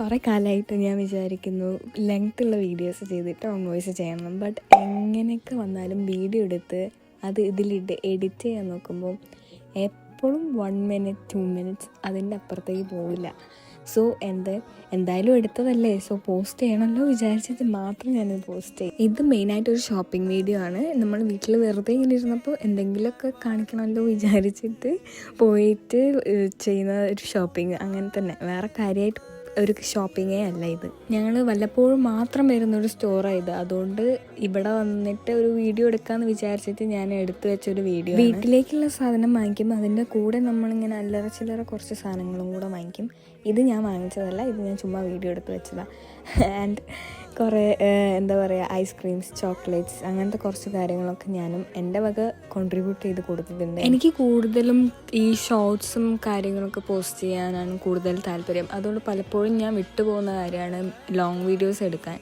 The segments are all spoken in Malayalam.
കുറേ കാലമായിട്ട് ഞാൻ വിചാരിക്കുന്നു ലെങ്ത്തുള്ള വീഡിയോസ് ചെയ്തിട്ട് ഓൺ വോയിസ് ചെയ്യണം. ബട്ട് എങ്ങനെയൊക്കെ വന്നാലും വീഡിയോ എടുത്ത് അത് ഇതിലിട്ട് എഡിറ്റ് ചെയ്യാൻ നോക്കുമ്പോൾ എപ്പോഴും 1 minute 2 minutes അതിൻ്റെ അപ്പുറത്തേക്ക് പോവില്ല. സോ എന്തായാലും എടുത്തതല്ലേ, സോ പോസ്റ്റ് ചെയ്യണമല്ലോ വിചാരിച്ചിട്ട് മാത്രം ഞാനത് പോസ്റ്റ് ചെയ്യും. ഇത് മെയിനായിട്ടൊരു ഷോപ്പിംഗ് വീഡിയോ ആണ്. നമ്മൾ വീട്ടിൽ വെറുതെ ഇങ്ങനെ ഇരുന്നപ്പോൾ എന്തെങ്കിലുമൊക്കെ കാണിക്കണമല്ലോ വിചാരിച്ചിട്ട് പോയിട്ട് ചെയ്യുന്ന ഒരു ഷോപ്പിംഗ്. അങ്ങനെ തന്നെ, വേറെ കാര്യമായിട്ട് ഒരു ഷോപ്പിങ്ങേ അല്ല ഇത്. ഞങ്ങൾ വല്ലപ്പോഴും മാത്രം വരുന്നൊരു സ്റ്റോറാണ്. അതുകൊണ്ട് ഇവിടെ വന്നിട്ട് ഒരു വീഡിയോ എടുക്കാമെന്ന് വിചാരിച്ചിട്ട് ഞാൻ എടുത്തു വെച്ചൊരു വീഡിയോ. വീട്ടിലേക്കുള്ള സാധനം വാങ്ങിക്കും, അതിൻ്റെ കൂടെ നമ്മളിങ്ങനെ അല്ലറ ചില്ലറ കുറച്ച് സാധനങ്ങളും കൂടെ വാങ്ങിക്കും. ഇത് ഞാൻ വാങ്ങിച്ചതല്ല, ഇത് ഞാൻ ചുമ്മാ വീഡിയോ എടുത്ത് വെച്ചതാണ്. ആൻഡ് കുറേ എന്താ പറയുക, ഐസ്ക്രീംസ്, ചോക്ലേറ്റ്സ്, അങ്ങനത്തെ കുറച്ച് കാര്യങ്ങളൊക്കെ ഞാനും എൻ്റെ വക കോൺട്രിബ്യൂട്ട് ചെയ്ത് കൊടുത്തിട്ടുണ്ട്. എനിക്ക് കൂടുതലും ഈ ഷോർട്സും കാര്യങ്ങളൊക്കെ പോസ്റ്റ് ചെയ്യാനാണ് കൂടുതൽ താല്പര്യം. അതുകൊണ്ട് പലപ്പോഴും ഞാൻ വിട്ടുപോകുന്ന കാര്യമാണ് ലോങ് വീഡിയോസ് എടുക്കാൻ.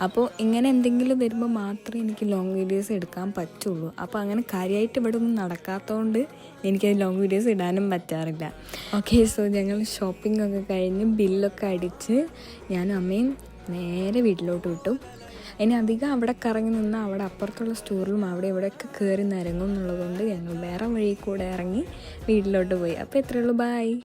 അപ്പോൾ ഇങ്ങനെ എന്തെങ്കിലും വരുമ്പോൾ മാത്രമേ എനിക്ക് ലോങ് വീഡിയോസ് എടുക്കാൻ പറ്റുള്ളൂ. അപ്പോൾ അങ്ങനെ കാര്യമായിട്ട് ഇവിടെ ഒന്നും നടക്കാത്തതുകൊണ്ട് എനിക്കത് ലോങ് വീഡിയോസ് ഇടാനും പറ്റാറില്ല. ഓക്കെ, സോ ഞങ്ങൾ ഷോപ്പിംഗ് ഒക്കെ കഴിഞ്ഞ് ബില്ലൊക്കെ അടിച്ച് ഞാനും അമ്മയും നേരെ വീട്ടിലോട്ട് വിട്ടു. ഇനി അധികം അവിടെ കറങ്ങി നിന്നാൽ അവിടെ അപ്പുറത്തുള്ള സ്റ്റോറിലും അവിടെ ഇവിടെയൊക്കെ കയറി നിരങ്ങും എന്നുള്ളതുകൊണ്ട് ഞങ്ങൾ വേറെ വഴി കൂടെ ഇറങ്ങി വീട്ടിലോട്ട് പോയി. അപ്പോൾ ഇത്രയേ ഉള്ളൂ, ബൈ.